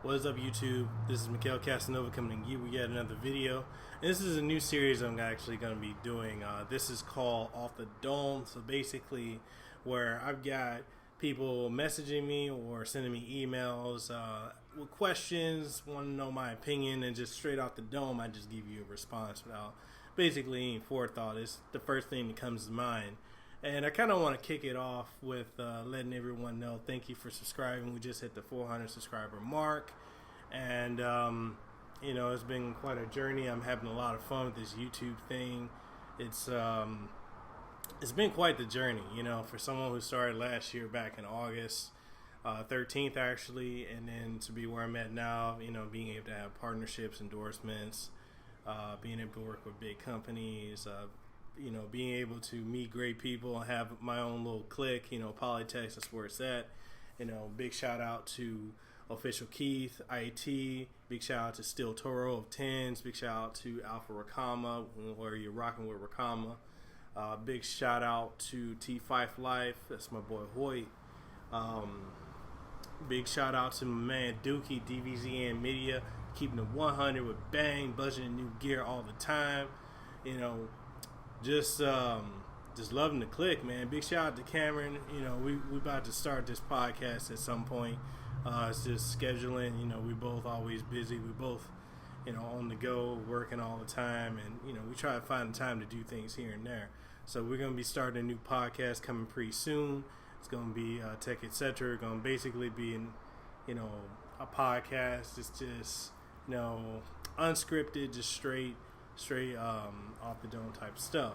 What is up, YouTube? This is mekelkasanova coming to you with yet another video. And this is a new series I'm actually going to be doing. This is called Off the Dome. So basically, where I've got people messaging me or sending me emails with questions, want to know my opinion, and just straight off the dome, I just give you a response without basically any forethought. It's the first thing that comes to mind. And I kind of want to kick it off with letting everyone know thank you for subscribing. We just hit the 400 subscriber mark. And, you know, it's been quite a journey. I'm having a lot of fun with this YouTube thing. It's been quite the journey, you know, for someone who started last year back in August 13th, actually. And then to be where I'm at now, you know, being able to have partnerships, endorsements, being able to work with big companies, you know, being able to meet great people, have my own little clique, you know, Polytext, that's where it's at. You know, big shout out to Official Keith, IT, big shout out to Steel Toro of Tens, big shout out to Alpha Rakama, where you're rocking with Rakama. Big shout out to T5 Life, that's my boy Hoyt. Big shout out to my man Dookie, DVZN Media, keeping it 100 with Bang, budgeting new gear all the time. You know, just loving the click, man. Big shout out to Cameron. You know, we about to start this podcast at some point. It's just scheduling. You know, we both always busy. We both, you know, on the go, working all the time, and you know, we try to find the time to do things here and there. So we're gonna be starting a new podcast coming pretty soon. It's gonna be Tech Etc. Gonna basically be you know, a podcast. It's just, you know, unscripted, just straight off the dome type stuff.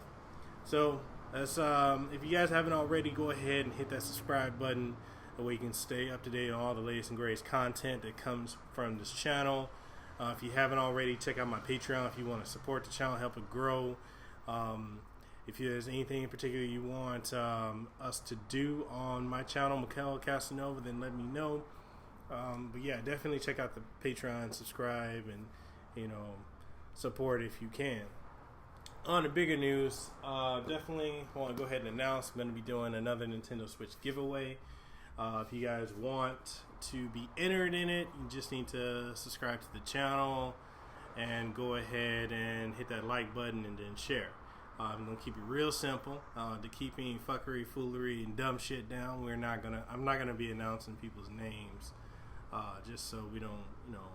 So that's if you guys haven't already, go ahead and hit that subscribe button, that way you can stay up to date on all the latest and greatest content that comes from this channel. If you haven't already, check out my Patreon if you want to support the channel, help it grow. If there's anything in particular you want us to do on my channel, mekelkasanova, then let me know. But yeah, definitely check out the Patreon, subscribe, and you know, support if you can. On the bigger news, definitely want to go ahead and announce I'm going to be doing another Nintendo Switch giveaway. If you guys want to be entered in it, you just need to subscribe to the channel and go ahead and hit that like button and then share. I'm going to keep it real simple. To keep any fuckery, foolery, and dumb shit down, I'm not going to be announcing people's names, just so we don't, you know,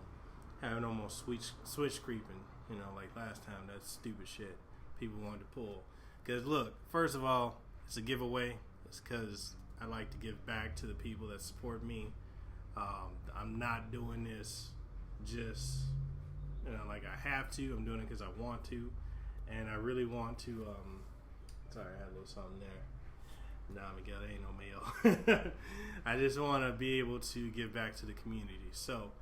have no more switch creeping, you know, like last time. That's stupid shit people wanted to pull. Because look, first of all, it's a giveaway. It's because I like to give back to the people that support me. I'm not doing this just, you know, like I have to. I'm doing it because I want to, and I really want to. Sorry, I had a little something there. Nah, Miguel, ain't no mail. I just want to be able to give back to the community. So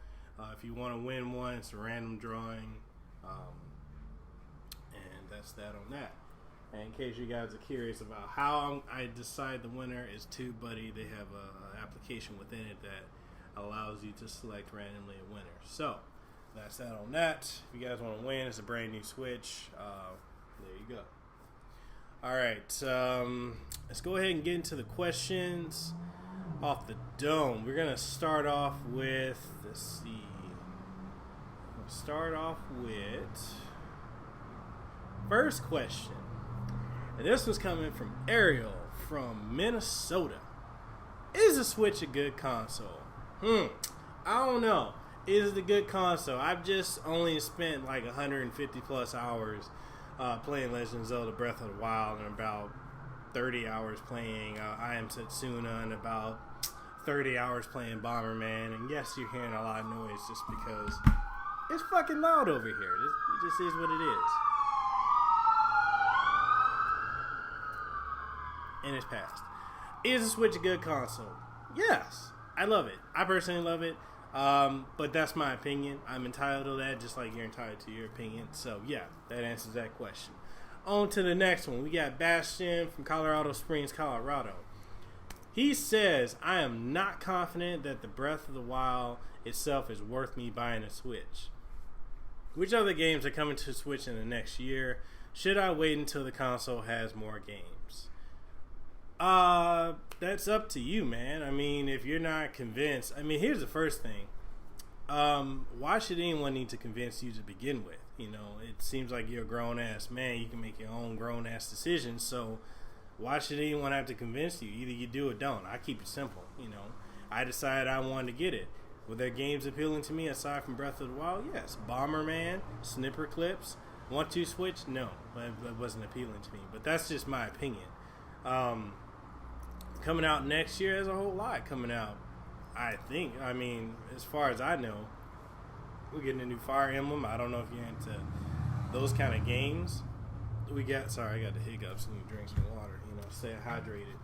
if you want to win one, it's a random drawing, and that's that on that. And in case you guys are curious about how I decide the winner, is Tube Buddy. They have an application within it that allows you to select randomly a winner. So that's that on that. If you guys want to win, it's a brand new Switch. There you go. All right, let's go ahead and get into the questions off the dome. We're gonna start off with, let's see. We'll start off with first question. And this was coming from Ariel from Minnesota. Is the Switch a good console? I don't know. Is it a good console? I've just only spent like 150 plus hours playing Legend of Zelda Breath of the Wild, and about 30 hours playing I Am Setsuna, and about 30 hours playing Bomberman. And yes, you're hearing a lot of noise just because it's fucking loud over here. It just is what it is. And it's passed. Is the Switch a good console? Yes, I love it. I personally love it, but that's my opinion. I'm entitled to that, just like you're entitled to your opinion. So yeah, that answers that question. On to the next one. We got Bastion from Colorado Springs, Colorado. He says, I am not confident that the Breath of the Wild itself is worth me buying a Switch. Which other games are coming to Switch in the next year? Should I wait until the console has more games? That's up to you, man. I mean, if you're not convinced, I mean, here's the first thing. Why should anyone need to convince you to begin with? You know, it seems like you're a grown ass man. You can make your own grown ass decisions. So why should anyone have to convince you? Either you do or don't. I keep it simple. You know, I decided I wanted to get it. Were there games appealing to me aside from Breath of the Wild? Yes. Bomberman, Snipper Clips, 1-2 Switch? No, that wasn't appealing to me. But that's just my opinion. Coming out next year, there's a whole lot coming out. I think. I mean, as far as I know, we're getting a new Fire Emblem. I don't know if you're into those kind of games. I got the hiccups. And drink some water. You know, stay hydrated.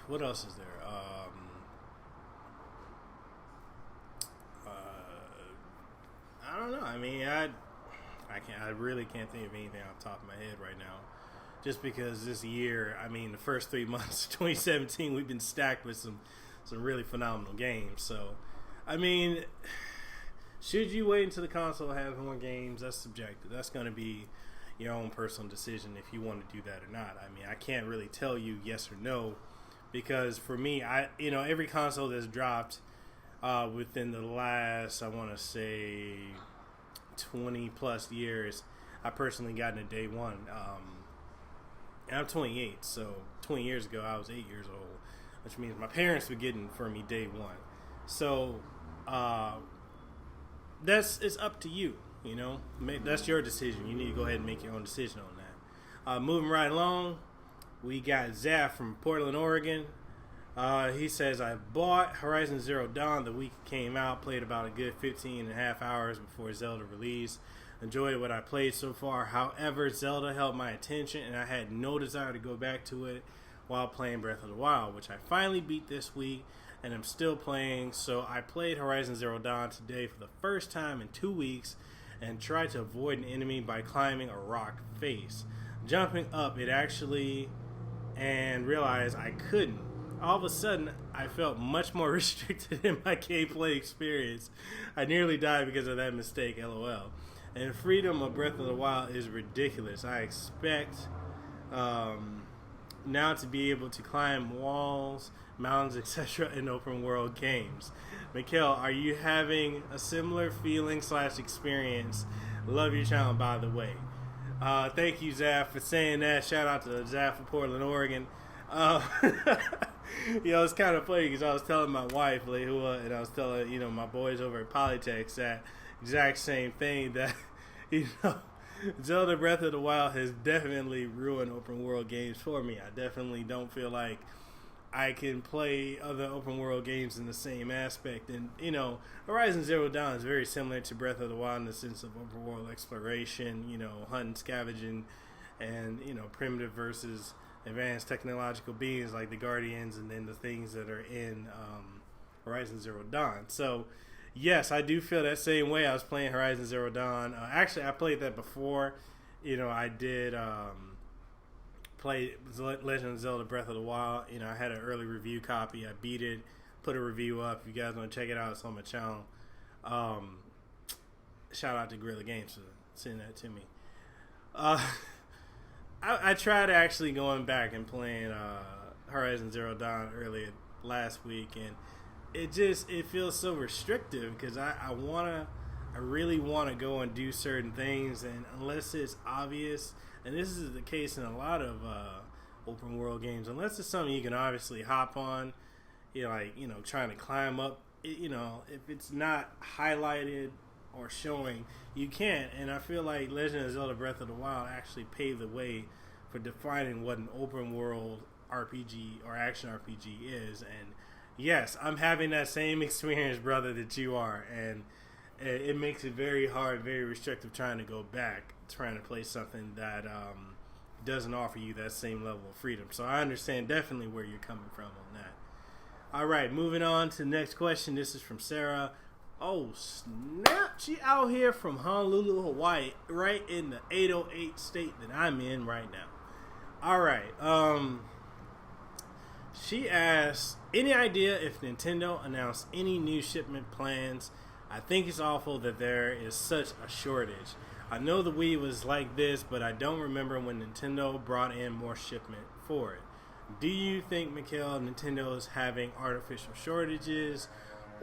What else is there? I don't know. I mean, I really can't think of anything off the top of my head right now. Just because this year, I mean, the first 3 months of 2017, we've been stacked with some really phenomenal games. So, I mean, should you wait until the console has more games? That's subjective. That's going to be your own personal decision if you want to do that or not. I mean, I can't really tell you yes or no, because for me, every console that's dropped within the last, I want to say, 20 plus years, I personally got into day one. And I'm 28, so 20 years ago I was 8 years old, which means my parents were getting for me day one. So it's up to you. You know, that's your decision. You need to go ahead and make your own decision on that. Moving right along, we got Zaf from Portland, Oregon. He says, I bought Horizon Zero Dawn the week it came out, played about a good 15 and a half hours before Zelda release. Enjoyed what I played so far. However, Zelda held my attention and I had no desire to go back to it while playing Breath of the Wild, which I finally beat this week and I'm still playing. So I played Horizon Zero Dawn today for the first time in 2 weeks and tried to avoid an enemy by climbing a rock face. Jumping up it actually, and realized I couldn't. All of a sudden, I felt much more restricted in my gameplay experience. I nearly died because of that mistake, LOL. And freedom of Breath of the Wild is ridiculous. I expect now to be able to climb walls, mountains, etc. in open world games. Mekel, are you having a similar feeling / experience? Love your channel, by the way. Thank you, Zaf, for saying that. Shout out to Zaf from Portland, Oregon. It's kind of funny because I was telling my wife, and I was telling, my boys over at Polytex that exact same thing, that, Zelda Breath of the Wild has definitely ruined open world games for me. I definitely don't feel like I can play other open world games in the same aspect. And, Horizon Zero Dawn is very similar to Breath of the Wild in the sense of open world exploration, hunting, scavenging, and, primitive versus advanced technological beings like the Guardians and then the things that are in Horizon Zero Dawn. So, yes, I do feel that same way. I was playing Horizon Zero Dawn. Actually, I played that before. I did play Legend of Zelda Breath of the Wild. I had an early review copy. I beat it, put a review up. If you guys want to check it out, it's on my channel. Shout out to Guerrilla Games for sending that to me. I tried actually going back and playing Horizon Zero Dawn earlier last week, and it feels so restrictive because I really want to go and do certain things, and unless it's obvious, and this is the case in a lot of open world games, unless it's something you can obviously hop on, trying to climb up, if it's not highlighted or showing, you can't. And I feel like Legend of Zelda Breath of the Wild actually paved the way for defining what an open world RPG or action RPG is. And yes, I'm having that same experience, brother, that you are, and it makes it very hard, very restrictive trying to go back, trying to play something that doesn't offer you that same level of freedom. So I understand definitely where you're coming from on that. All right, moving on to the next question. This is from Sarah. Oh, snap. She out here from Honolulu, Hawaii, right in the 808 state that I'm in right now. All right. She asks, any idea if Nintendo announced any new shipment plans? I think it's awful that there is such a shortage. I know the Wii was like this, but I don't remember when Nintendo brought in more shipment for it. Do you think, Mikhail, Nintendo is having artificial shortages,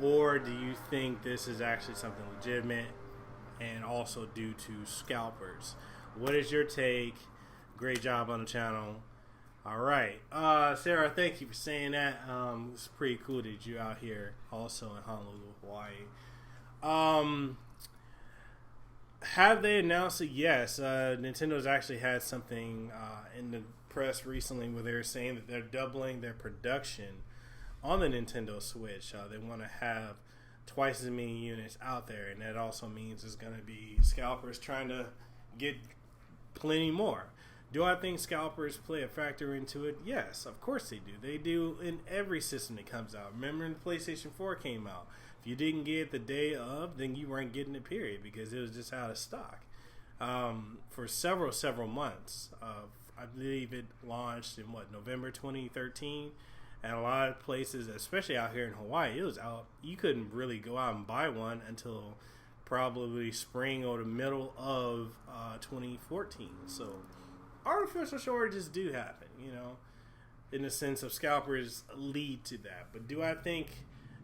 or do you think this is actually something legitimate and also due to scalpers? What is your take? Great job on the channel. All right, Sarah, thank you for saying that. It's pretty cool that you're out here also in Honolulu, Hawaii. Have they announced it? Yes. Nintendo's actually had something in the press recently where they're saying that they're doubling their production on the Nintendo Switch. They want to have twice as many units out there, and that also means there's going to be scalpers trying to get plenty more. Do I think scalpers play a factor into it? Yes, of course they do. They do in every system that comes out. Remember when the PlayStation 4 came out? If you didn't get it the day of, then you weren't getting it, period, because it was just out of stock for several months. I believe it launched in, November 2013? And a lot of places, especially out here in Hawaii, it was out. You couldn't really go out and buy one until probably spring or the middle of 2014. So artificial shortages do happen, in the sense of scalpers lead to that. But do I think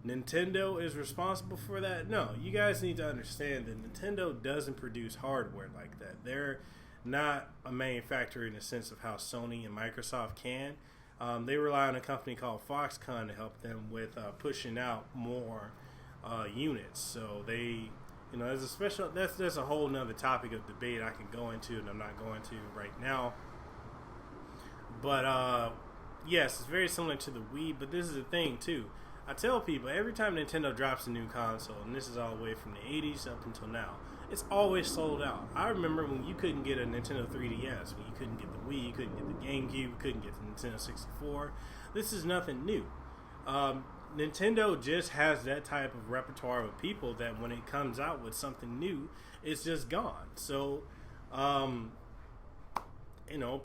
Nintendo is responsible for that? No. You guys need to understand that Nintendo doesn't produce hardware like that. They're not a manufacturer in the sense of how Sony and Microsoft can. They rely on a company called Foxconn to help them with pushing out more units. So they, there's a special. That's a whole nother topic of debate I can go into, and I'm not going to right now. But yes, it's very similar to the Wii. But this is the thing too. I tell people every time Nintendo drops a new console, and this is all the way from the 80s up until now, it's always sold out. I remember when you couldn't get a Nintendo 3DS, when you couldn't get the Wii, you couldn't get the GameCube, you couldn't get the Nintendo 64. This is nothing new. Nintendo just has that type of repertoire of people that when it comes out with something new, it's just gone. So,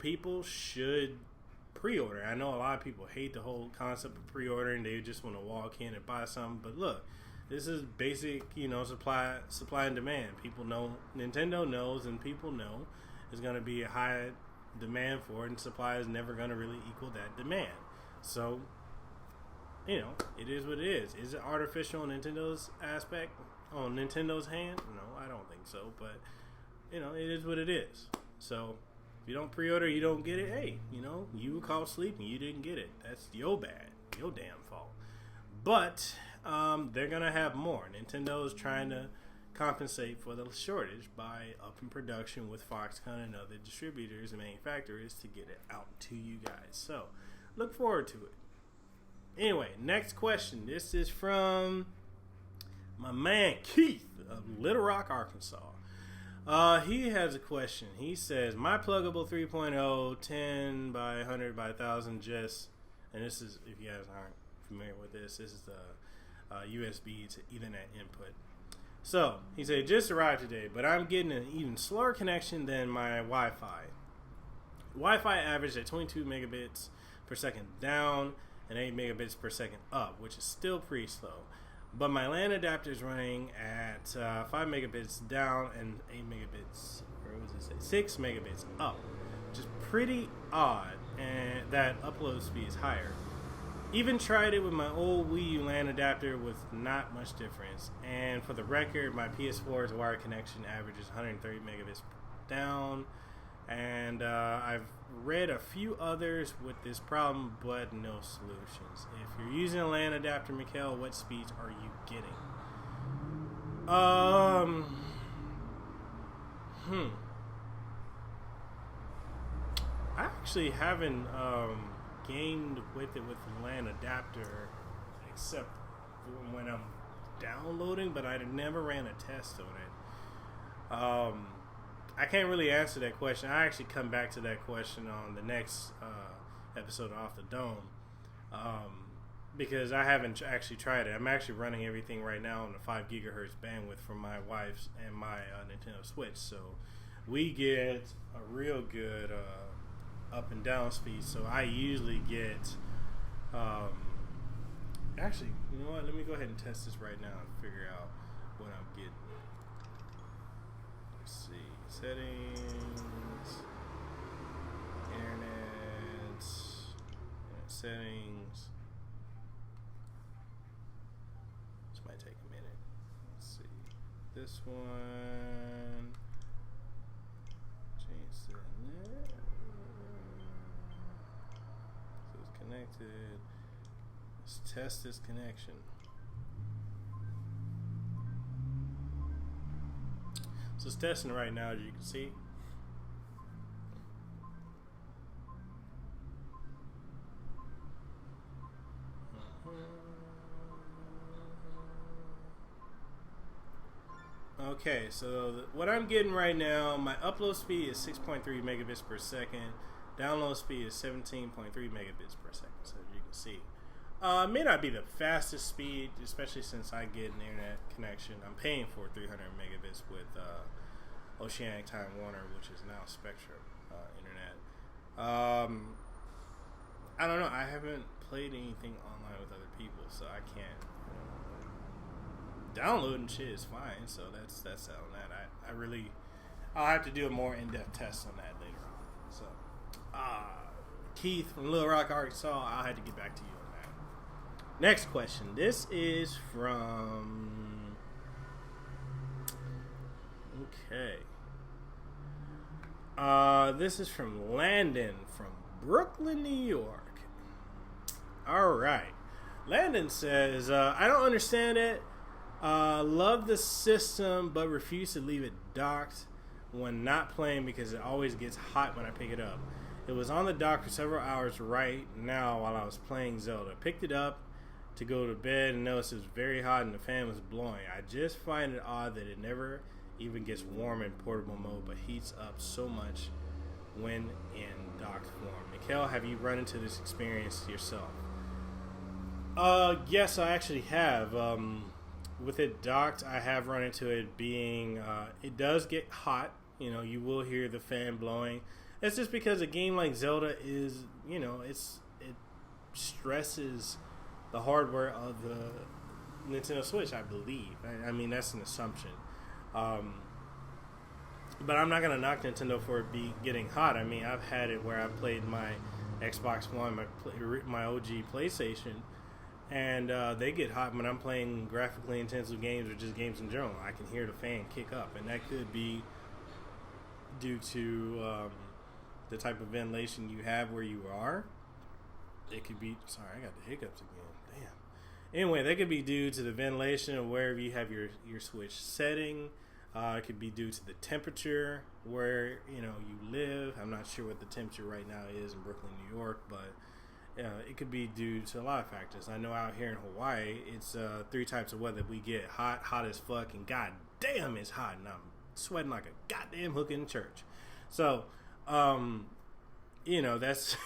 people should pre-order. I know a lot of people hate the whole concept of pre-ordering. They just want to walk in and buy something. But look, this is basic, supply and demand. People know, Nintendo knows, and people know there's going to be a high demand for it, and supply is never going to really equal that demand. So, it is what it is. Is it artificial on Nintendo's aspect, on Nintendo's hand? No, I don't think so. But, it is what it is. So, if you don't pre-order, you don't get it. Hey, you were caught sleeping. You didn't get it. That's your bad. Your damn fault. But they're going to have more. Nintendo's trying to compensate for the shortage by upping production with Foxconn and other distributors and manufacturers to get it out to you guys. So, look forward to it. Anyway, next question. This is from my man Keith of Little Rock, Arkansas. He has a question. He says, my pluggable 3.0 10 by 100 by 1000 just, and this is, if you guys aren't familiar with this is the USB to Ethernet input. So, he said, just arrived today, but I'm getting an even slower connection than my Wi-Fi. Wi-Fi averaged at 22 megabits per second down and 8 megabits per second up, which is still pretty slow. But my LAN adapter is running at 5 megabits down and 8 megabits, or what does it say? 6 megabits up, which is pretty odd, and that upload speed is higher. Even tried it with my old Wii U LAN adapter with not much difference. And for the record, my PS4's wired connection averages 130 megabits down. And I've read a few others with this problem, but no solutions. If you're using a LAN adapter, Mikhail, what speeds are you getting? I actually haven't gamed with it with the LAN adapter, except when I'm downloading, but I never ran a test on it. I can't really answer that question. I actually come back to that question on the next episode of Off the Dome, because I haven't actually tried it. I'm actually running everything right now on the 5 gigahertz bandwidth from my wife's and my Nintendo Switch, so we get a real good up and down speed. So I usually get actually, you know what, let me go ahead and test this right now and figure out what I'm getting. Let's see, settings, internet, settings. This might take a minute. Let's see. This one. Change the net. So it's connected. Let's test this connection. So it's testing right now, as you can see. Okay, so what I'm getting right now, my upload speed is 6.3 megabits per second. Download speed is 17.3 megabits per second, so as you can see. It may not be the fastest speed, especially since I get an internet connection. I'm paying for 300 megabits with Oceanic Time Warner, which is now Spectrum internet. I don't know. I haven't played anything online with other people, so I can't. Downloading shit is fine, so that's on that. I'll have to do a more in-depth test on that later on. So, Keith from Little Rock, Arkansas, I'll have to get back to you on that. Next question. This is from... Okay. This is from Landon from Brooklyn, New York. All right. Landon says, I don't understand it. Love the system, but refuse to leave it docked when not playing because it always gets hot when I pick it up. It was on the dock for several hours right now while I was playing Zelda. Picked it up to go to bed and noticed it was very hot and the fan was blowing. I just find it odd that it never even gets warm in portable mode, but heats up so much when in docked form. Mekel, have you run into this experience yourself? Yes, I actually have. With it docked, I have run into it being, it does get hot. You know, you will hear the fan blowing. It's just because a game like Zelda is, you know, it stresses the hardware of the Nintendo Switch, I believe. I mean, that's an assumption. But I'm not going to knock Nintendo for it getting hot. I mean, I've had it where I played my Xbox One, my OG PlayStation, and they get hot when I'm playing graphically intensive games or just games in general. I can hear the fan kick up, and that could be due to the type of ventilation you have where you are. It could be, sorry, I got the hiccups again. Damn. Anyway, that could be due to the ventilation of wherever you have your Switch setting. It could be due to the temperature where you live. I'm not sure what the temperature right now is in Brooklyn, New York, but it could be due to a lot of factors. I know out here in Hawaii, it's 3 types of weather. We get hot as fuck, and goddamn, it's hot, and I'm sweating like a goddamn hook in church. So, that's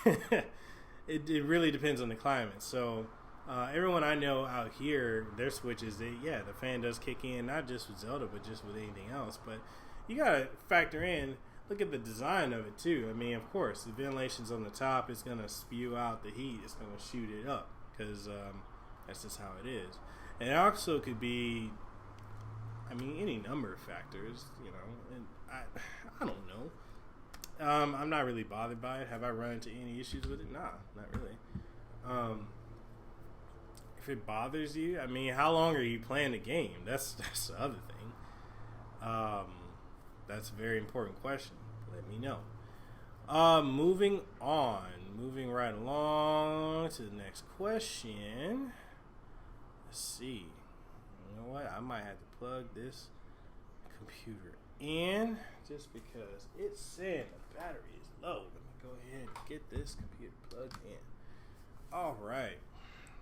it really depends on the climate. So, everyone I know out here, their switches, the fan does kick in, not just with Zelda, but just with anything else. But you gotta factor in, look at the design of it too. I mean, of course, the ventilation's on the top. It's gonna spew out the heat. It's gonna shoot it up because that's just how it is. And it also could be, any number of factors. And I don't know. I'm not really bothered by it. Have I run into any issues with it? Nah, not really. If it bothers you, how long are you playing the game? That's the other thing. That's a very important question. Let me know. Moving right along to the next question. Let's see. You know what? I might have to plug this computer in just because it's saying the battery is low. Let me go ahead and get this computer plugged in. All right.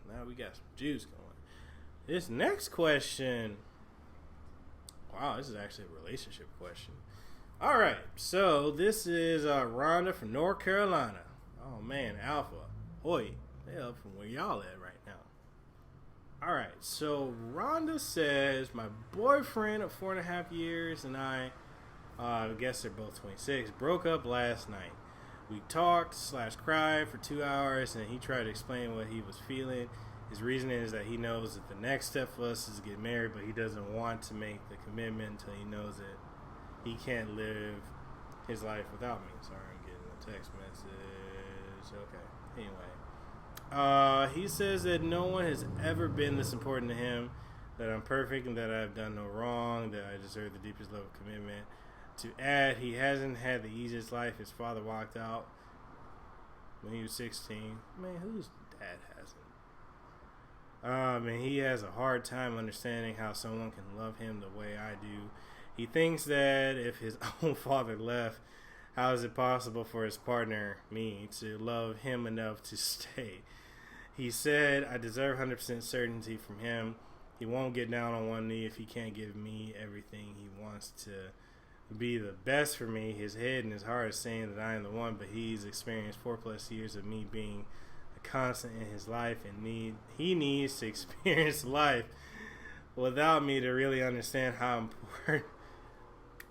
Now we got some juice going. This next question. Wow, this is actually a relationship question. All right, so this is Rhonda from North Carolina. Oh man, Alpha, Hoy, they up from where y'all at right now. All right, so Rhonda says my boyfriend of 4.5 years and I guess they're both 26, broke up last night. We talked/cried for 2 hours, and he tried to explain what he was feeling. His reasoning is that he knows that the next step for us is to get married, but he doesn't want to make the commitment until he knows that he can't live his life without me. Sorry, I'm getting a text message. Okay. Anyway. He says that no one has ever been this important to him, that I'm perfect and that I've done no wrong, that I deserve the deepest love and commitment. To add, he hasn't had the easiest life. His father walked out when he was 16. Man, whose dad hasn't? And he has a hard time understanding how someone can love him the way I do. He thinks that if his own father left, how is it possible for his partner, me, to love him enough to stay? He said, I deserve 100% certainty from him. He won't get down on one knee if he can't give me everything. He wants to be the best for me. His head and his heart is saying that I am the one, but he's experienced 4+ years of me being a constant in his life, and he needs to experience life without me to really understand how important.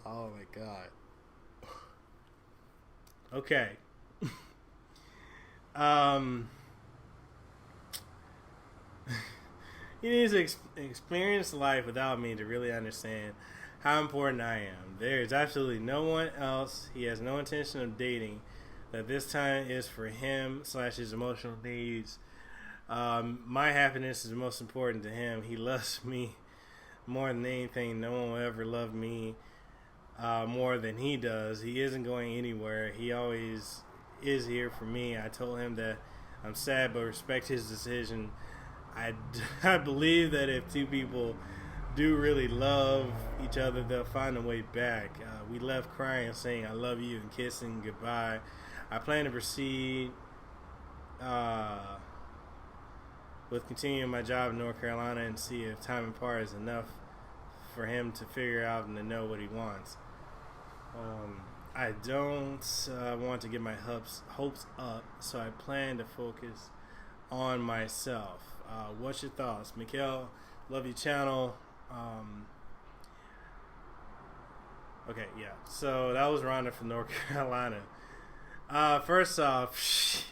Oh my God. Okay. He needs to experience life without me to really understand how important I am. There is absolutely no one else he has no intention of dating that this time is for him / his emotional needs. My happiness is most important to him. He loves me more than anything. No one will ever love me more than he does. He isn't going anywhere. He always is here for me. I told him that I'm sad but respect his decision. I believe that if two people do really love each other, they'll find a way back. We left crying, saying I love you and kissing goodbye. I plan to proceed with continuing my job in North Carolina and see if time apart is enough for him to figure out and to know what he wants. I don't want to get my hopes up, so I plan to focus on myself. What's your thoughts? Mekel, love your channel. Okay, yeah. So that was Rhonda from North Carolina. First off,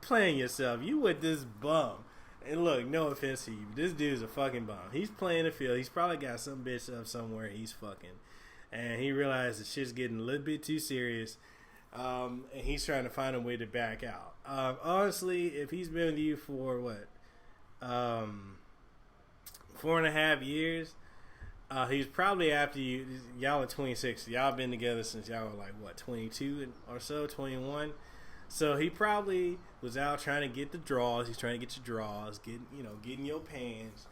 playing yourself. You with this bum. And look, no offense to you, this dude's a fucking bum. He's playing the field. He's probably got some bitch up somewhere he's fucking. And he realized the shit's getting a little bit too serious. And he's trying to find a way to back out. Honestly, if he's been with you for what? 4.5 years, he's probably after you. Y'all are 26. Y'all been together since y'all were like what, 22 or so, 21. So he probably was out trying to get the draws. He's trying to get your draws, getting your pants.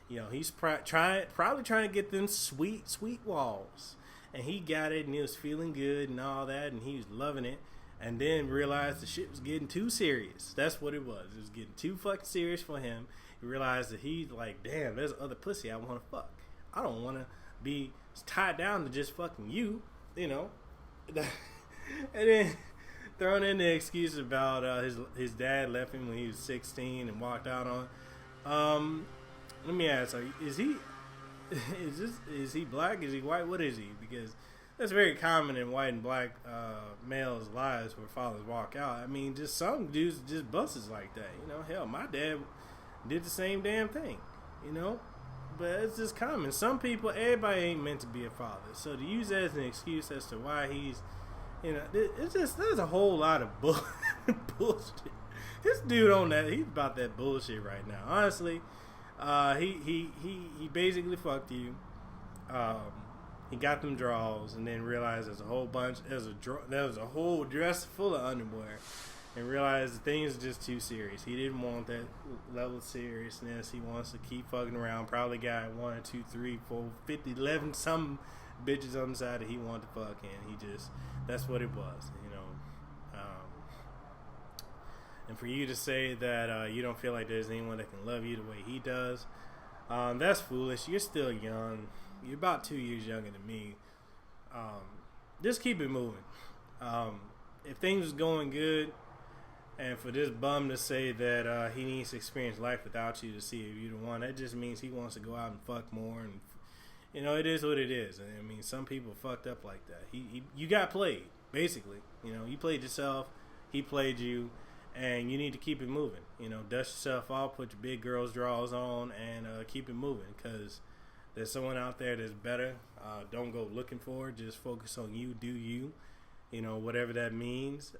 He's probably trying to get them sweet walls. And he got it, and he was feeling good and all that, and he was loving it. And then realized the shit was getting too serious. That's what it was. It was getting too fucking serious for him. He realized that he's like, damn, there's other pussy I want to fuck. I don't want to be tied down to just fucking you, And then throwing in the excuse about his dad left him when he was 16 and walked out on. Let me ask, is he black? Is he white? What is he? Because that's very common in white and black males' lives where fathers walk out. I mean, just some dudes just busts like that. Hell, my dad did the same damn thing. But it's just common. Some people, everybody ain't meant to be a father. So to use that as an excuse as to why he's, it's just, there's a whole lot of bullshit. This dude on that, he's about that bullshit right now. Honestly, he basically fucked you. He got them draws and then realized there's a whole bunch. There was a whole dress full of underwear, and realized the thing is just too serious. He didn't want that level of seriousness. He wants to keep fucking around. Probably got 1, 2, 3, 4, 50, 11 some bitches on the side that he wanted to fuck, and that's what it was. And for you to say that you don't feel like there's anyone that can love you the way he does, that's foolish. You're still young. You're about 2 years younger than me. Just keep it moving. If things are going good, and for this bum to say that he needs to experience life without you to see if you're the one, that just means he wants to go out and fuck more. And it is what it is. I mean, some people fucked up like that. You got played, basically. You played yourself. He played you. And you need to keep it moving. Dust yourself off, put your big girl's drawers on, and keep it moving. Because there's someone out there that's better. Don't go looking for it. Just focus on you. Do you. Whatever that means.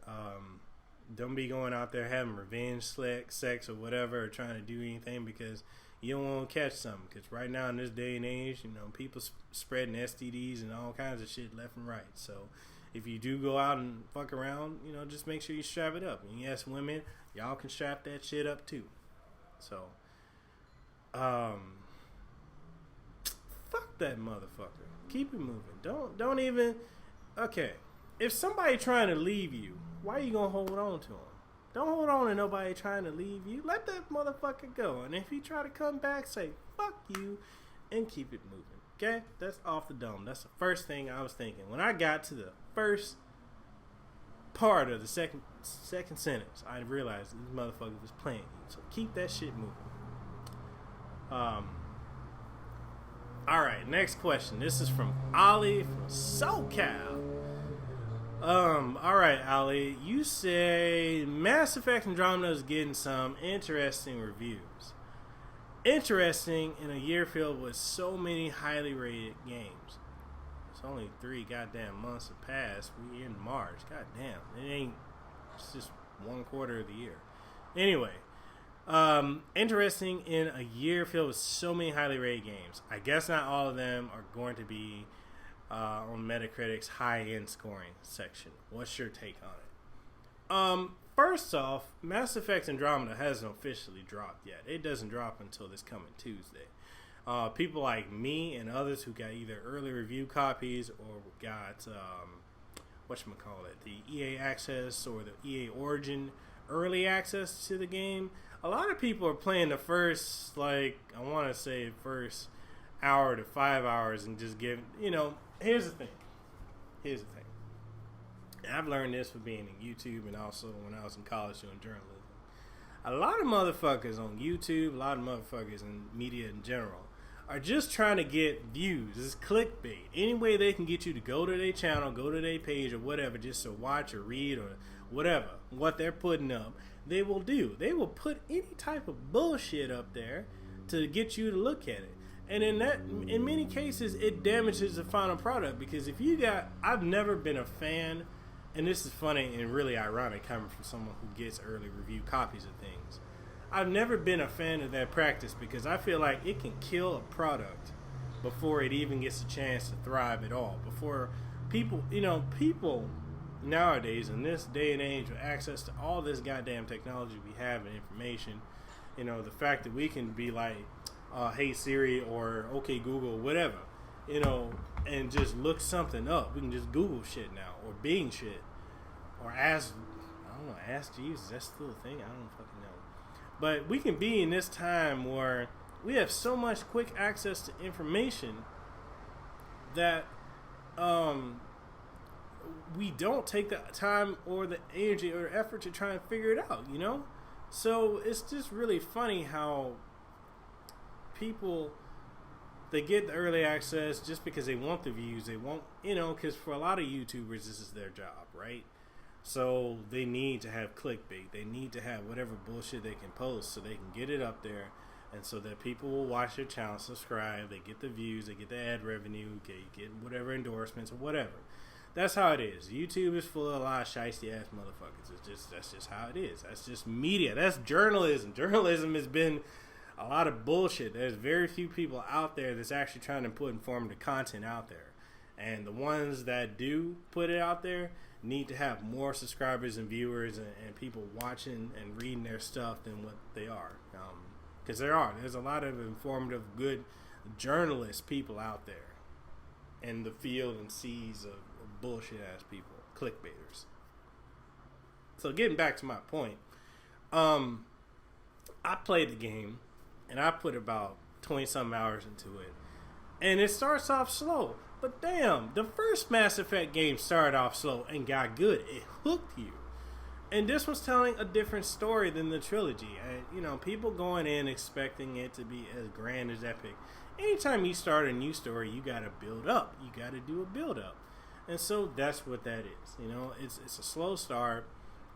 Don't be going out there having revenge sex or whatever, or trying to do anything because you don't want to catch something. Because right now in this day and age, people spreading STDs and all kinds of shit left and right. So if you do go out and fuck around, just make sure you strap it up. And yes, women, y'all can strap that shit up too. So, fuck that motherfucker. Keep it moving. Don't even. Okay, if somebody trying to leave you, why you gonna hold on to him? Don't hold on to nobody trying to leave you. Let that motherfucker go. And if he try to come back, say fuck you and keep it moving. Okay? That's off the dome. That's the first thing I was thinking. When I got to the first part of the second sentence, I realized this motherfucker was playing you. So keep that shit moving. Alright, next question. This is from Ollie from SoCal. Alright, Ali, you say Mass Effect Andromeda is getting some interesting reviews. Interesting in a year filled with so many highly rated games. It's only 3 goddamn months have passed. We in March. Goddamn. It's just 1/4 of the year. Anyway, interesting in a year filled with so many highly rated games. I guess not all of them are going to be on Metacritic's high-end scoring section. What's your take on it? First off, Mass Effect Andromeda hasn't officially dropped yet. It doesn't drop until this coming Tuesday. People like me and others who got either early review copies or got the EA Access or the EA Origin early access to the game. A lot of people are playing the first, first hour to 5 hours and just give, here's the thing. And I've learned this from being in YouTube and also when I was in college doing journalism. A lot of motherfuckers on YouTube, a lot of motherfuckers in media in general, are just trying to get views. It's clickbait. Any way they can get you to go to their channel, go to their page or whatever, just to watch or read or whatever, what they're putting up, they will do. They will put any type of bullshit up there to get you to look at it. And in many cases, it damages the final product because I've never been a fan, and this is funny and really ironic coming from someone who gets early review copies of things. I've never been a fan of that practice because I feel like it can kill a product before it even gets a chance to thrive at all. Before people nowadays in this day and age with access to all this goddamn technology we have and information, the fact that we can be like, hey Siri or okay Google, whatever, and just look something up. We can just Google shit now or Bing shit or ask Jesus. That's still a thing? I don't fucking know. But we can be in this time where we have so much quick access to information that we don't take the time or the energy or effort to try and figure it out, So it's just really funny how people, they get the early access just because they want the views. They want, because for a lot of YouTubers, this is their job, right? So they need to have clickbait. They need to have whatever bullshit they can post so they can get it up there and so that people will watch their channel, subscribe, they get the views, they get the ad revenue, get whatever endorsements or whatever. That's how it is. YouTube is full of a lot of shiesty ass motherfuckers. That's just how it is. That's just media. That's journalism. Journalism has been a lot of bullshit. There's very few people out there that's actually trying to put informative content out there. And the ones that do put it out there need to have more subscribers and viewers and people watching and reading their stuff than what they are. Because there's a lot of informative, good journalist people out there in the field and seas of bullshit ass people, clickbaiters. So getting back to my point, I played the game and I put about 20 some hours into it, and it starts off slow. But damn, the first Mass Effect game started off slow and got good. It hooked you. And this was telling a different story than the trilogy. And, people going in expecting it to be as grand as epic. Anytime you start a new story, you got to build up. You got to do a build up. And so that's what that is. It's a slow start,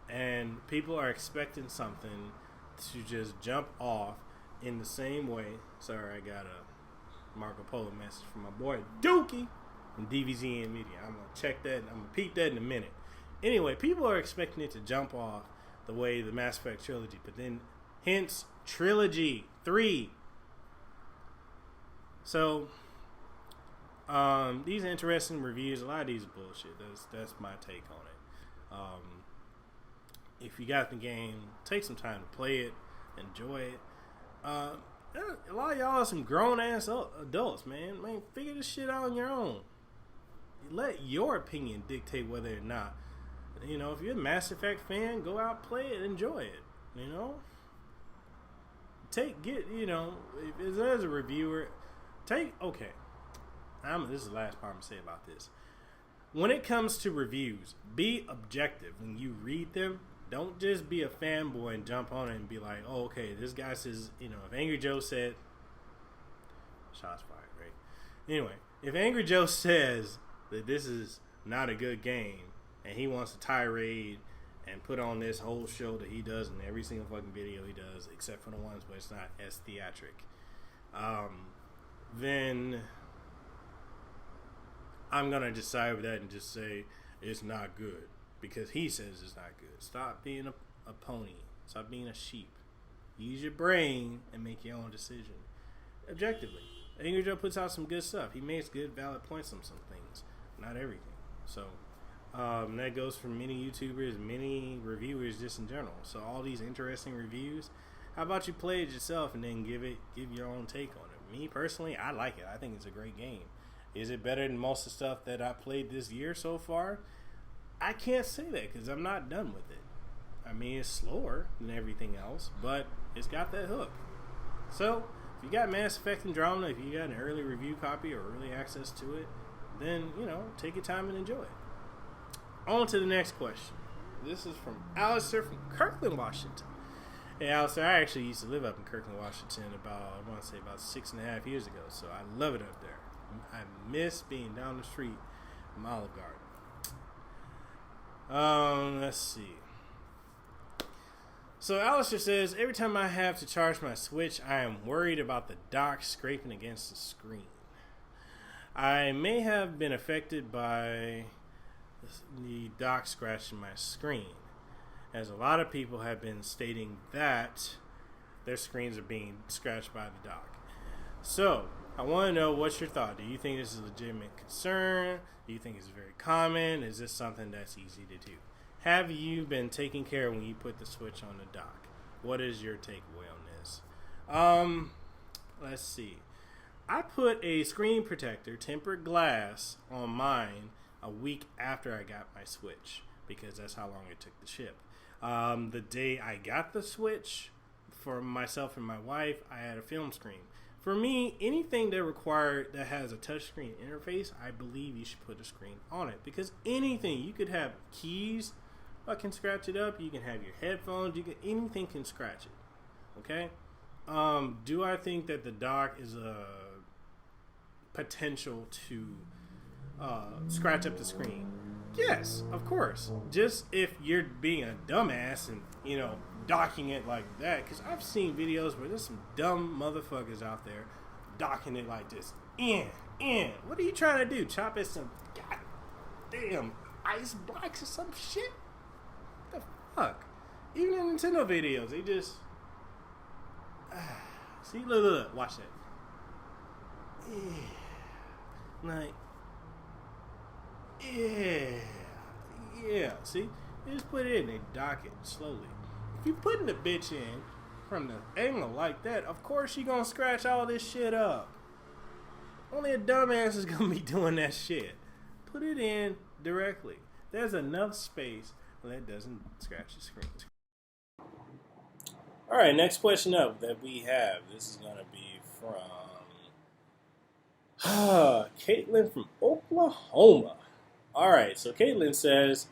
and people are expecting something to just jump off in the same way. Sorry, I got a Marco Polo message from my boy Dookie from DVZN Media. I'm going to check that and I'm going to peep that in a minute. Anyway, people are expecting it to jump off the way the Mass Effect trilogy. But then, hence trilogy 3. So, these interesting reviews. A lot of these are bullshit. That's my take on it. If you got the game, take some time to play it, enjoy it. A lot of y'all are some grown ass adults, man. Figure this shit out on your own. Let your opinion dictate whether or not, if you're a Mass Effect fan, go out, play it, enjoy it. If there's a reviewer, okay. This is the last part I'm gonna say about this. When it comes to reviews, be objective when you read them. Don't just be a fanboy and jump on it and be like, oh, okay, this guy says, if Angry Joe said, shots fired, right? Anyway, if Angry Joe says that this is not a good game and he wants to tirade and put on this whole show that he does in every single fucking video he does, except for the ones where it's not as theatric, then I'm going to decide with that and just say it's not good. Because he says it's not good. Stop being a pony. Stop being a sheep. Use your brain and make your own decision. Objectively. Angry Joe puts out some good stuff. He makes good, valid points on some things. Not everything. So, that goes for many YouTubers, many reviewers just in general. So, all these interesting reviews, how about you play it yourself and then give your own take on it? Me, personally, I like it. I think it's a great game. Is it better than most of the stuff that I played this year so far? I can't say that because I'm not done with it. It's slower than everything else, but it's got that hook. So, if you got Mass Effect Andromeda, if you got an early review copy or early access to it, then, take your time and enjoy it. On to the next question. This is from Alistair from Kirkland, Washington. Hey, Alistair, I actually used to live up in Kirkland, Washington about 6.5 years ago, so I love it up there. I miss being down the street from Olive Garden. Let's see. So Alistair says, every time I have to charge my Switch, I am worried about the dock scraping against the screen. I may have been affected by the dock scratching my screen, as a lot of people have been stating that their screens are being scratched by the dock. So, I want to know what's your thought. Do you think this is a legitimate concern? Do you think it's very common? Is this something that's easy to do? Have you been taking care when you put the Switch on the dock? What is your takeaway on this? Let's see. I put a screen protector, tempered glass, on mine a week after I got my Switch because that's how long it took to ship. The day I got the Switch, for myself and my wife, I had a film screen. For me, anything that has a touchscreen interface, I believe you should put a screen on it. Because anything, you could have keys that can scratch it up. You can have your headphones. Anything can scratch it. Okay? Do I think that the dock is a potential to scratch up the screen? Yes, of course. Just if you're being a dumbass and, docking it like that, because I've seen videos where there's some dumb motherfuckers out there docking it like this. What are you trying to do? Chop at some goddamn ice blocks or some shit? What the fuck? Even in Nintendo videos, they just see, look, watch that. Like, yeah. See, they just put it in, they dock it slowly. If you putting the bitch in from the angle like that, of course you gonna scratch all this shit up. Only a dumbass is gonna be doing that shit. Put it in directly. There's enough space where that doesn't scratch the screen. Alright, next question up that we have. This is gonna be from Caitlin from Oklahoma. Alright, so Caitlin says,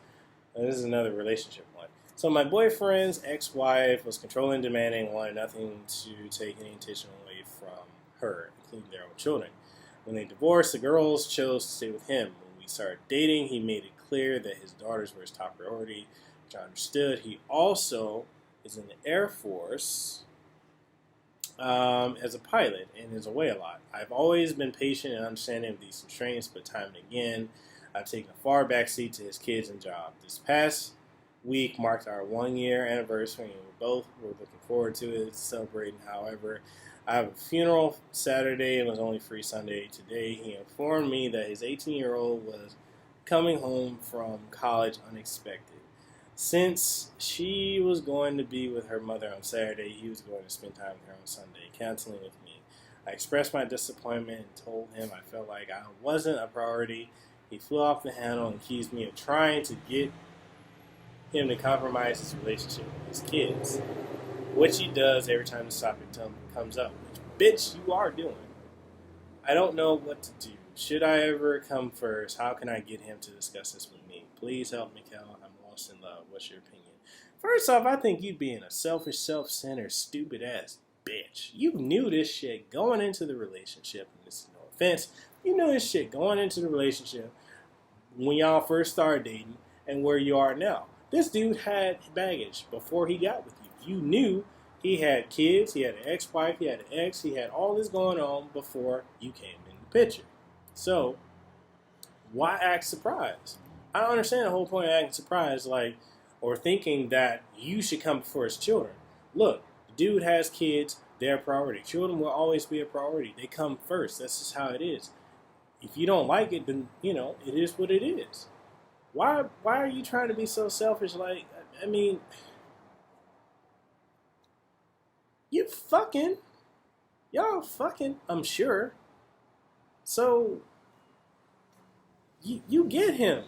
and this is another relationship one. So my boyfriend's ex-wife was controlling, demanding, wanted nothing to take any attention away from her, including their own children. When they divorced, the girls chose to stay with him. When we started dating, he made it clear that his daughters were his top priority, which I understood. He also is in the Air Force as a pilot and is away a lot. I've always been patient and understanding of these constraints, but time and again, I've taken a far back seat to his kids and job. This past week marked our 1 year anniversary, and we both were looking forward to it, celebrating. However, I have a funeral Saturday and was only free Sunday. Today, he informed me that his 18-year-old was coming home from college unexpected. Since she was going to be with her mother on Saturday, he was going to spend time with her on Sunday, canceling with me. I expressed my disappointment and told him I felt like I wasn't a priority. He flew off the handle and accused me of trying to get him to compromise his relationship with his kids, which he does every time this topic comes up, which, bitch, you are doing. I don't know what to do. Should I ever come first? How can I get him to discuss this with me? Please help me, Kel. I'm lost in love. What's your opinion? First off, I think you being a selfish, self-centered, stupid-ass bitch. You knew this shit going into the relationship, and this is no offense. You knew this shit going into the relationship when y'all first started dating and where you are now. This dude had baggage before he got with you. You knew he had kids, he had an ex-wife, he had an ex, he had all this going on before you came in the picture. So, why act surprised? I don't understand the whole point of acting surprised, or thinking that you should come before his children. Look, the dude has kids, they're a priority. Children will always be a priority. They come first. That's just how it is. If you don't like it, then, it is what it is. Why are you trying to be so selfish? Y'all fucking, I'm sure. So, you get him.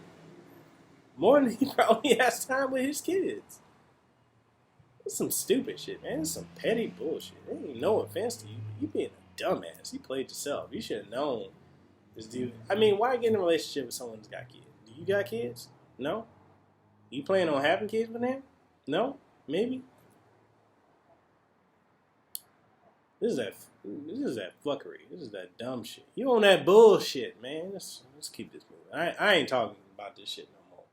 More than he probably has time with his kids. It's some stupid shit, man. It's some petty bullshit. Ain't no offense to you, but you being a dumbass. You played yourself. You should have known this dude. Why get in a relationship with someone who's got kids? Do you got kids? No? You planning on having kids with him? No? Maybe? This is that fuckery. This is that dumb shit. You on that bullshit, man. Let's keep this moving. I ain't talking about this shit no more.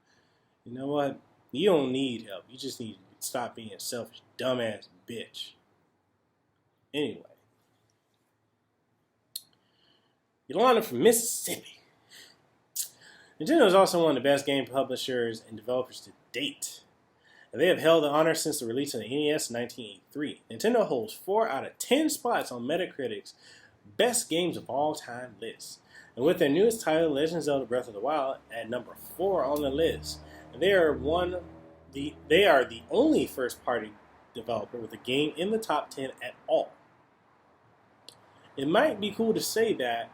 You know what? You don't need help. You just need to stop being a selfish, dumbass bitch. Anyway. Yolanda from Mississippi. Nintendo is also one of the best game publishers and developers to date. And they have held the honor since the release of the NES in 1983. Nintendo holds 4 out of 10 spots on Metacritic's Best Games of All Time list. And with their newest title, Legend of Zelda Breath of the Wild, at number 4 on the list. And they are the only first-party developer with a game in the top 10 at all. It might be cool to say that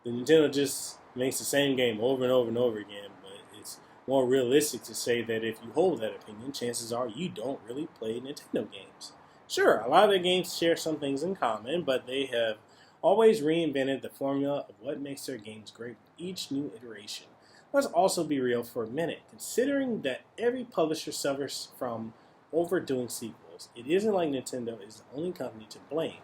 the Nintendo just makes the same game over and over and over again, but it's more realistic to say that if you hold that opinion, chances are you don't really play Nintendo games. Sure, a lot of their games share some things in common, but they have always reinvented the formula of what makes their games great with each new iteration. Let's also be real for a minute. Considering that every publisher suffers from overdoing sequels, it isn't like Nintendo is the only company to blame.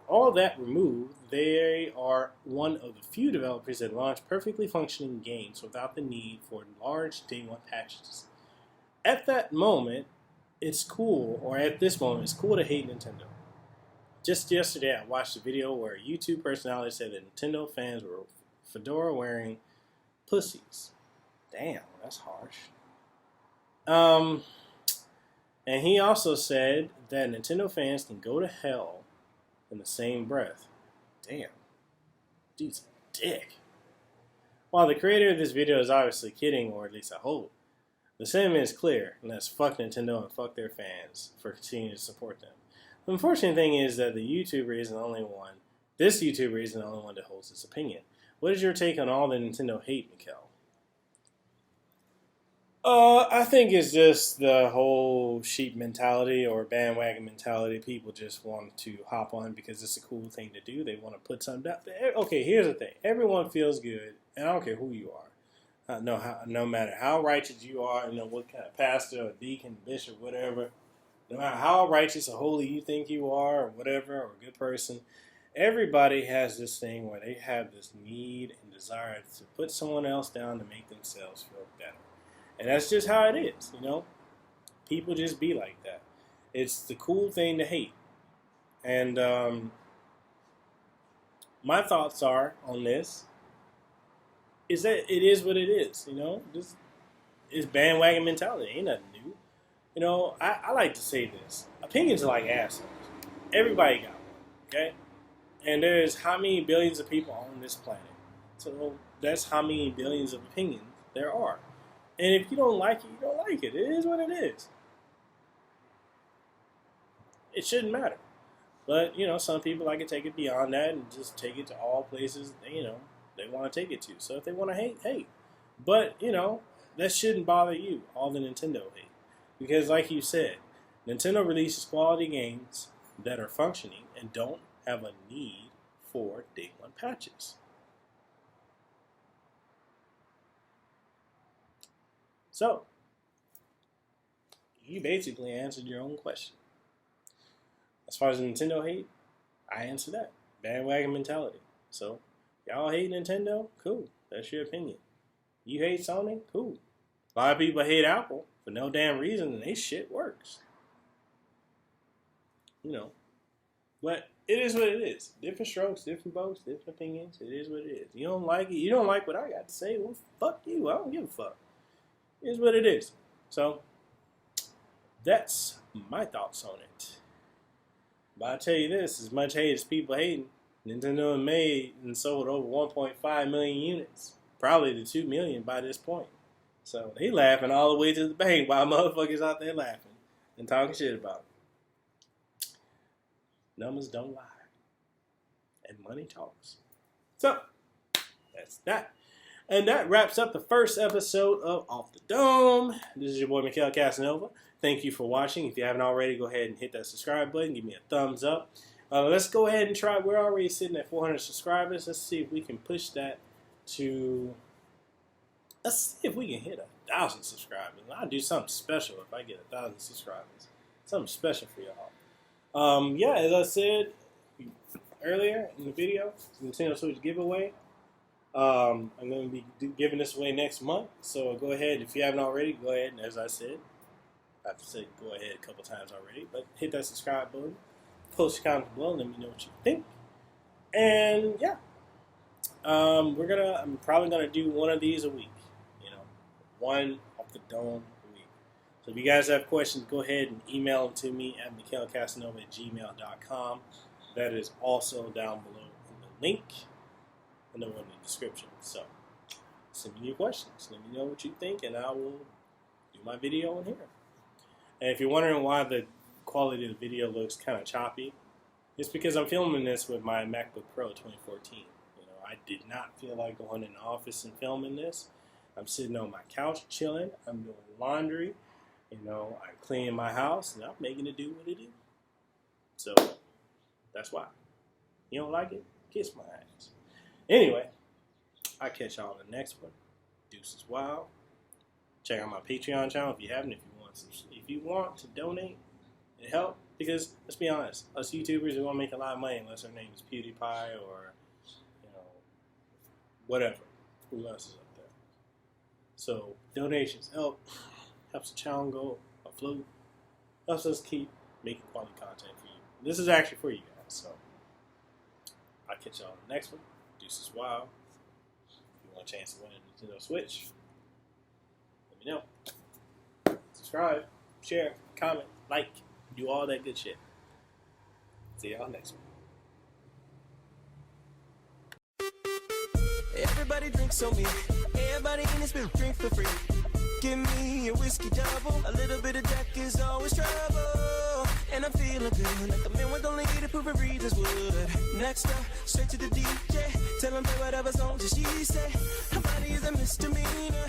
All that removed, they are one of the few developers that launch perfectly functioning games without the need for large day one patches. At this moment, it's cool to hate Nintendo. Just yesterday, I watched a video where a YouTube personality said that Nintendo fans were fedora-wearing pussies. Damn, that's harsh. And he also said that Nintendo fans can go to hell in the same breath. Damn. Dude's a dick. While the creator of this video is obviously kidding, or at least I hope, the sentiment is clear, and that's fuck Nintendo and fuck their fans for continuing to support them. The unfortunate thing is that this YouTuber isn't the only one that holds this opinion. What is your take on all the Nintendo hate, Mekel? I think it's just the whole sheep mentality or bandwagon mentality. People just want to hop on because it's a cool thing to do. They want to put something out there. Okay, here's the thing. Everyone feels good, and I don't care who you are. No matter how righteous you are, what kind of pastor or deacon, bishop, whatever, no matter how righteous or holy you think you are or whatever, or a good person, everybody has this thing where they have this need and desire to put someone else down to make themselves feel better. And that's just how it is, People just be like that. It's the cool thing to hate. And my thoughts are on this is that it is what it is, Just it's bandwagon mentality. It ain't nothing new. You know, I like to say this. Opinions are like assholes. Everybody got one, okay? And there's how many billions of people on this planet. So that's how many billions of opinions there are. And if you don't like it, you don't like it. It is what it is. It shouldn't matter. But, you know, some people like to take it beyond that and just take it to all places, you know, they want to take it to. So if they want to hate, hate. But, you know, that shouldn't bother you, all the Nintendo hate. Because like you said, Nintendo releases quality games that are functioning and don't have a need for day one patches. So, you basically answered your own question. As far as Nintendo hate, I answer that. Bandwagon mentality. So, y'all hate Nintendo? Cool. That's your opinion. You hate Sony? Cool. A lot of people hate Apple for no damn reason, and they shit works. You know. But it is what it is. Different strokes, different boats, different opinions. It is what it is. You don't like it. You don't like what I got to say. Well, fuck you. I don't give a fuck. It is what it is. So, that's my thoughts on it. But I tell you this, as much hate as people hating, Nintendo made and sold over 1.5 million units. Probably to 2 million by this point. So they laughing all the way to the bank while motherfuckers out there laughing and talking shit about it. Numbers don't lie. And money talks. So, that's that. And that wraps up the first episode of Off the Dome. This is your boy mekelkasanova. Thank you for watching. If you haven't already, go ahead and hit that subscribe button. Give me a thumbs up. Let's go ahead and try. We're already sitting at 400 subscribers. Let's see if we can push that to... Let's see if we can hit 1,000 subscribers. I'll do something special if I get 1,000 subscribers. Something special for y'all. Yeah, as I said earlier in the video, Nintendo Switch giveaway. I'm going to be giving this away next month. So go ahead, if you haven't already, go ahead. And as I said, I've said go ahead a couple times already, but hit that subscribe button. Post your comments below. Let me know what you think. And yeah, I'm probably gonna do one of these a week. You know, one Off the Dome a week. So if you guys have questions, go ahead and email them to me at mekelkasanova@gmail.com. That is also down below in the link and in the description. So send me your questions. Let me know what you think, and I will do my video on here. And if you're wondering why the quality of the video looks kind of choppy, it's because I'm filming this with my MacBook Pro 2014. You know, I did not feel like going in the office and filming this. I'm sitting on my couch chilling. I'm doing laundry. You know, I'm cleaning my house, and I'm making it do what it do. So that's why. You don't like it? Kiss my ass. Anyway, I'll catch y'all in the next one. Deuces wild. Check out my Patreon channel if you haven't. If you want to donate and help, because let's be honest, us YouTubers, we won't make a lot of money unless our name is PewDiePie or, you know, whatever. Who else is up there? So donations helps the channel go afloat, helps us keep making quality content for you. This is actually for you guys. So I'll catch y'all on the next one. Deuces wild. If you want a chance to win a Nintendo Switch, let me know. Subscribe, share, comment, like, do all that good shit. See y'all next one. Everybody drinks on me. Everybody in this bitch drink for free. Give me a whiskey double. A little bit of Jack is always trouble. And I'm feeling good, like a man with only to prove it read this wood. Next up, straight to the DJ. Tell him play whatever songs she say. Her body is a misdemeanor.